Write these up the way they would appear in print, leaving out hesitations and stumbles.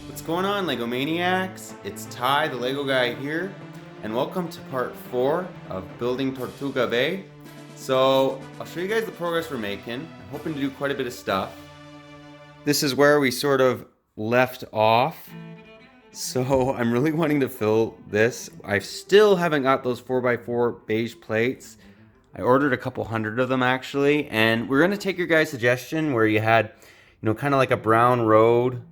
What's going on, Lego Maniacs? It's Ty, the Lego guy here, and welcome to part 4 of building Tortuga Bay. So, I'll show you guys the progress we're making. I'm hoping to do quite a bit of stuff. This is where we sort of left off. So, I'm really wanting to fill this. I still haven't got those 4x4 beige plates. I ordered a couple hundred of them actually, and we're going to take your guys' suggestion where you had, kind of like a brown road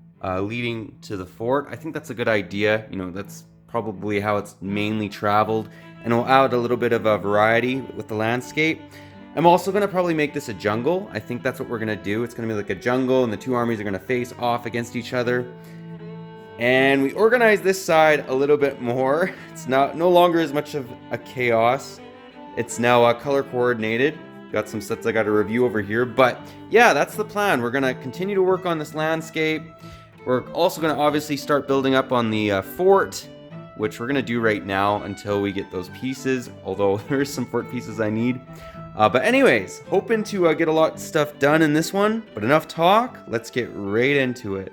leading to the fort. I think that's a good idea. That's probably how it's mainly traveled, and we'll add a little bit of a variety with the landscape. I'm also going to probably make this a jungle. I think that's what we're going to do. It's going to be like a jungle, and the two armies are going to face off against each other. And we organize this side a little bit more. It's no longer as much of a chaos. It's now color coordinated. Got some sets I got to review over here, but yeah, that's the plan. We're going to continue to work on this landscape. We're also going to obviously start building up on the fort, which we're going to do right now until we get those pieces, although there's some fort pieces I need. But anyways, hoping to get a lot of stuff done in this one, but enough talk, let's get right into it.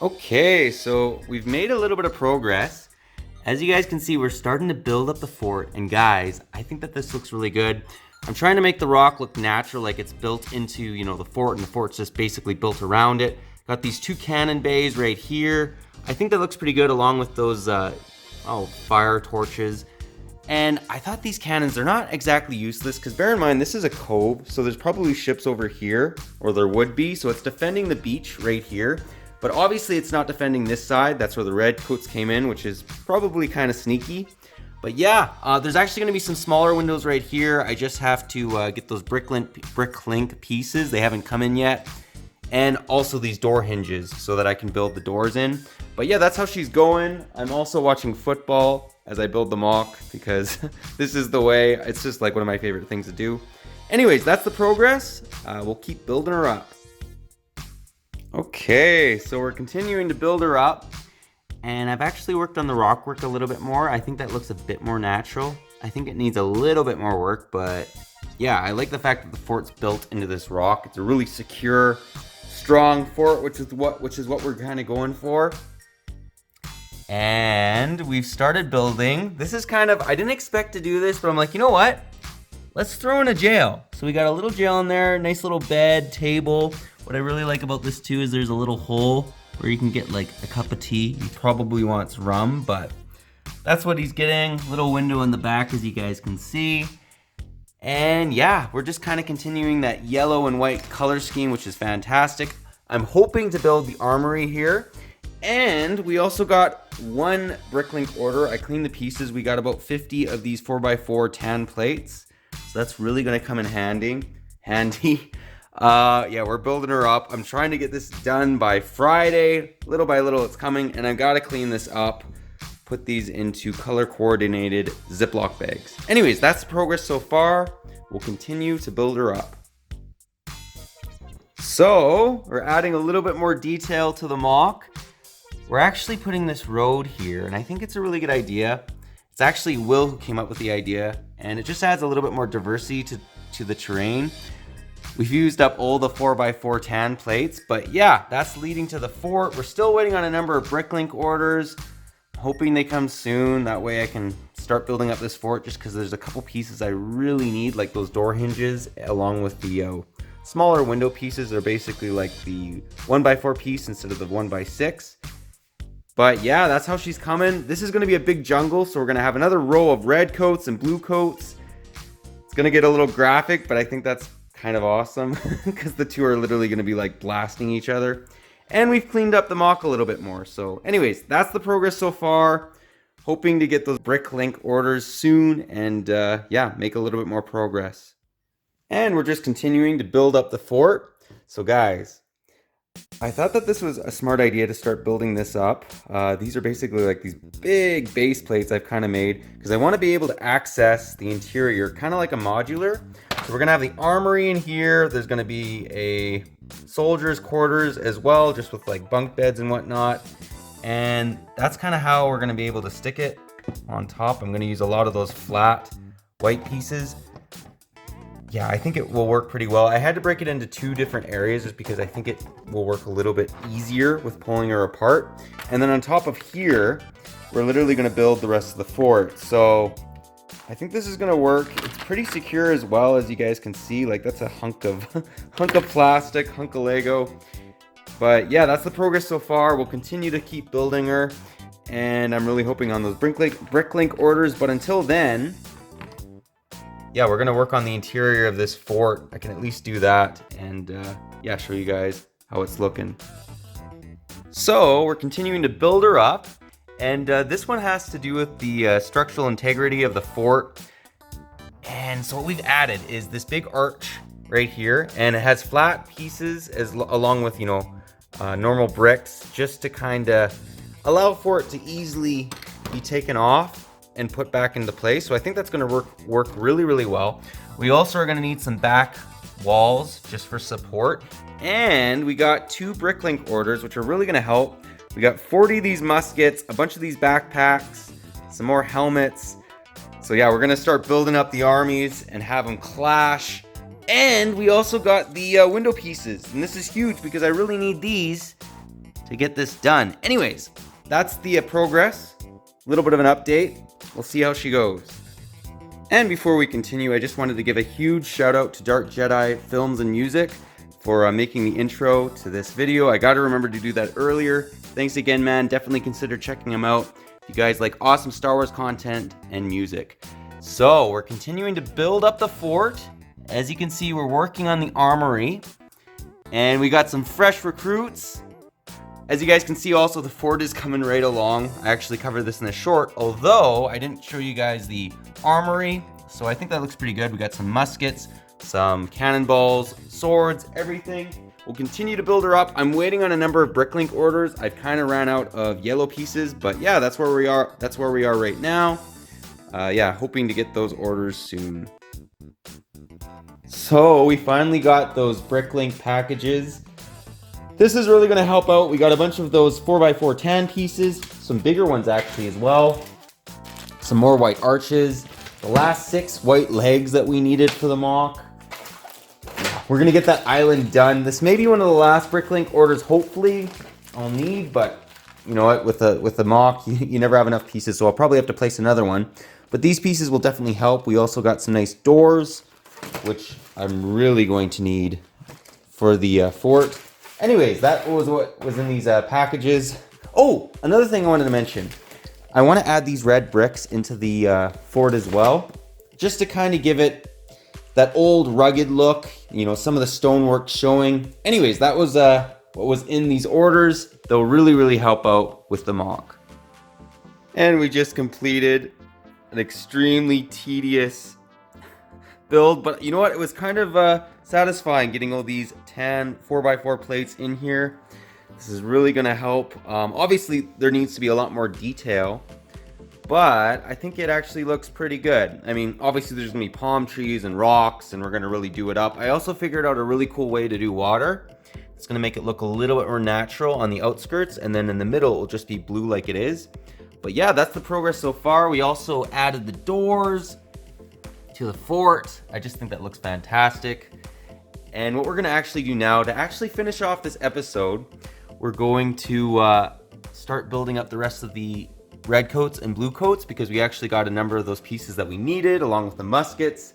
Okay, so we've made a little bit of progress. As you guys can see, we're starting to build up the fort, and guys, I think that this looks really good. I'm trying to make the rock look natural, like it's built into, the fort, and the fort's just basically built around it. Got these two cannon bays right here. I think that looks pretty good along with those, fire torches. And I thought these cannons, they're not exactly useless, because bear in mind, this is a cove, so there's probably ships over here, or there would be, so it's defending the beach right here. But obviously it's not defending this side. That's where the red coats came in, which is probably kind of sneaky. But yeah, there's actually going to be some smaller windows right here. I just have to get those Bricklink pieces. They haven't come in yet. And also these door hinges so that I can build the doors in. But yeah, that's how she's going. I'm also watching football as I build the MOC because this is the way. It's just like one of my favorite things to do. Anyways, that's the progress. We'll keep building her up. Okay, so we're continuing to build her up. And I've actually worked on the rock work a little bit more. I think that looks a bit more natural. I think it needs a little bit more work, but yeah, I like the fact that the fort's built into this rock. It's a really secure, strong fort, which is what we're kind of going for. And we've started building. This is kind of, I didn't expect to do this, but I'm like, you know what? Let's throw in a jail. So we got a little jail in there, nice little bed, table. What I really like about this too is there's a little hole where you can get like a cup of tea. He probably wants rum, but that's what he's getting. Little window in the back, as you guys can see. And yeah, we're just kind of continuing that yellow and white color scheme, which is fantastic. I'm hoping to build the armory here. And we also got one Bricklink order. I cleaned the pieces. We got about 50 of these 4x4 tan plates. So that's really gonna come in handy. Yeah, we're building her up. I'm trying to get this done by Friday. Little by little it's coming, and I've got to clean this up, put these into color coordinated Ziploc bags. Anyways, that's the progress so far. We'll continue to build her up. So we're adding a little bit more detail to the MOC. We're actually putting this road here, and I think it's a really good idea. It's actually Will who came up with the idea, and it just adds a little bit more diversity to the terrain. We've used up all the 4x4 tan plates, but yeah, that's leading to the fort. We're still waiting on a number of Bricklink orders. Hoping they come soon. That way I can start building up this fort, just because there's a couple pieces I really need, like those door hinges, along with the smaller window pieces. They're basically like the 1x4 piece instead of the 1x6. But yeah, that's how she's coming. This is going to be a big jungle, so we're going to have another row of red coats and blue coats. It's going to get a little graphic, but I think that's kind of awesome because the two are literally going to be like blasting each other. And we've cleaned up the MOC a little bit more. So anyways, that's the progress so far. Hoping to get those Bricklink orders soon and yeah, make a little bit more progress. And we're just continuing to build up the fort. So guys, I thought that this was a smart idea to start building this up. These are basically like these big base plates I've kind of made because I want to be able to access the interior kind of like a modular. So we're going to have the armory in here. There's going to be a soldier's quarters as well, just with like bunk beds and whatnot. And that's kind of how we're going to be able to stick it on top. I'm going to use a lot of those flat white pieces. yeah, I think it will work pretty well. I had to break it into 2 different areas just because I think it will work a little bit easier with pulling her apart. And then on top of here, we're literally gonna build the rest of the fort. So I think this is gonna work. It's pretty secure as well, as you guys can see. Like, that's a hunk of hunk of plastic, hunk of Lego. But yeah, that's the progress so far. We'll continue to keep building her, and I'm really hoping on those Bricklink orders. But until then, yeah, we're gonna work on the interior of this fort. I can at least do that, and yeah, show you guys how it's looking. So we're continuing to build her up, and this one has to do with the structural integrity of the fort. And so what we've added is this big arch right here, and it has flat pieces along with, you know, normal bricks, just to kind of allow for it to easily be taken off and put back into place. So I think that's going to work really, really well. We also are going to need some back walls just for support, and we got 2 Bricklink orders, which are really going to help. We got 40 of these muskets, a bunch of these backpacks, some more helmets. So yeah, we're going to start building up the armies and have them clash. And we also got the window pieces, and this is huge because I really need these to get this done. Anyways, that's the progress. A little bit of an update. We'll see how she goes. And before we continue, I just wanted to give a huge shout out to DarkJedi Films and Music for making the intro to this video. I got to remember to do that earlier. Thanks again, man. Definitely consider checking them out if you guys like awesome Star Wars content and music. So we're continuing to build up the fort. As you can see, we're working on the armory, and we got some fresh recruits. As you guys can see, also the fort is coming right along. I actually covered this in the short, although I didn't show you guys the armory, so I think that looks pretty good. We got some muskets, some cannonballs, swords, everything. We'll continue to build her up. I'm waiting on a number of Bricklink orders. I've kind of ran out of yellow pieces, but yeah, that's where we are. That's where we are right now. Yeah, hoping to get those orders soon. So we finally got those Bricklink packages. This is really going to help out. We got a bunch of those 4x4 tan pieces, some bigger ones actually as well, some more white arches, the last 6 white legs that we needed for the MOC. We're going to get that island done. This may be one of the last Bricklink orders, hopefully, I'll need, but you know what, with the MOC, you never have enough pieces, so I'll probably have to place another one. But these pieces will definitely help. We also got some nice doors, which I'm really going to need for the fort. Anyways, that was what was in these packages. Oh, another thing I wanted to mention. I want to add these red bricks into the fort as well, just to kind of give it that old rugged look, you know, some of the stonework showing. Anyways, that was what was in these orders. They'll really, really help out with the MOC. And we just completed an extremely tedious build, but you know what? It was kind of satisfying getting all these tan 4x4 plates in here. This is really going to help. Obviously, there needs to be a lot more detail, but I think it actually looks pretty good. I mean, obviously, there's going to be palm trees and rocks, and we're going to really do it up. I also figured out a really cool way to do water. It's going to make it look a little bit more natural on the outskirts, and then in the middle, it will just be blue like it is. But yeah, that's the progress so far. We also added the doors to the fort. I just think that looks fantastic. And what we're going to actually do now, to actually finish off this episode, we're going to start building up the rest of the red coats and blue coats, because we actually got a number of those pieces that we needed, along with the muskets.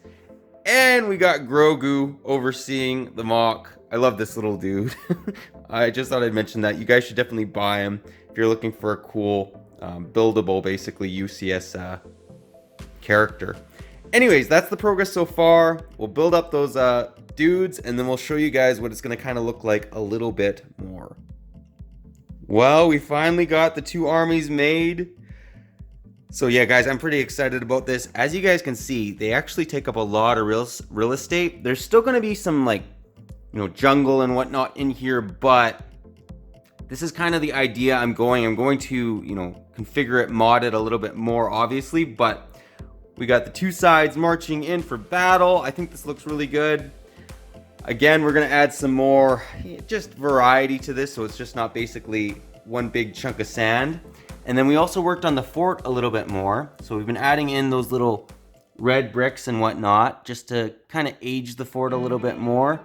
And we got Grogu overseeing the MOC. I love this little dude. I just thought I'd mention that. You guys should definitely buy him if you're looking for a cool, buildable, basically, UCS character. Anyways, that's the progress so far. We'll build up those dudes, and then we'll show you guys what it's going to kind of look like a little bit more. Well, we finally got the 2 armies made. So yeah, guys, I'm pretty excited about this. As you guys can see, they actually take up a lot of real estate. There's still going to be some, like, you know, jungle and whatnot in here, but this is kind of the idea I'm going to, you know, configure it, mod it a little bit more, obviously, but we got the 2 sides marching in for battle. I think this looks really good. Again, we're going to add some more just variety to this, so it's just not basically one big chunk of sand. And then we also worked on the fort a little bit more. So we've been adding in those little red bricks and whatnot, just to kind of age the fort a little bit more.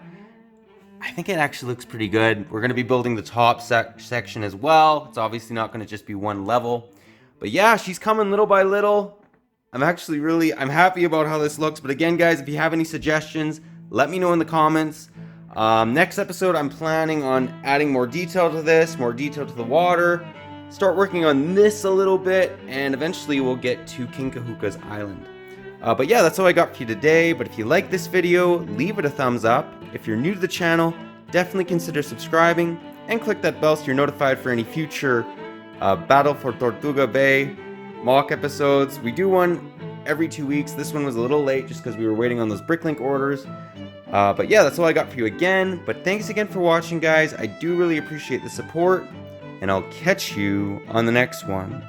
I think it actually looks pretty good. We're going to be building the top section as well. It's obviously not going to just be one level. But yeah, she's coming little by little. I'm happy about how this looks. But again, guys, if you have any suggestions, let me know in the comments. Next episode, I'm planning on adding more detail to this, more detail to the water. Start working on this a little bit, and eventually we'll get to Kinkahuka's island. But yeah, that's all I got for you today. But if you like this video, leave it a thumbs up. If you're new to the channel, definitely consider subscribing and click that bell so you're notified for any future Battle for Tortuga Bay MOC episodes. We do one every 2 weeks. This one was a little late just because we were waiting on those Bricklink orders. But yeah, that's all I got for you again. But thanks again for watching, guys. I do really appreciate the support, and I'll catch you on the next one.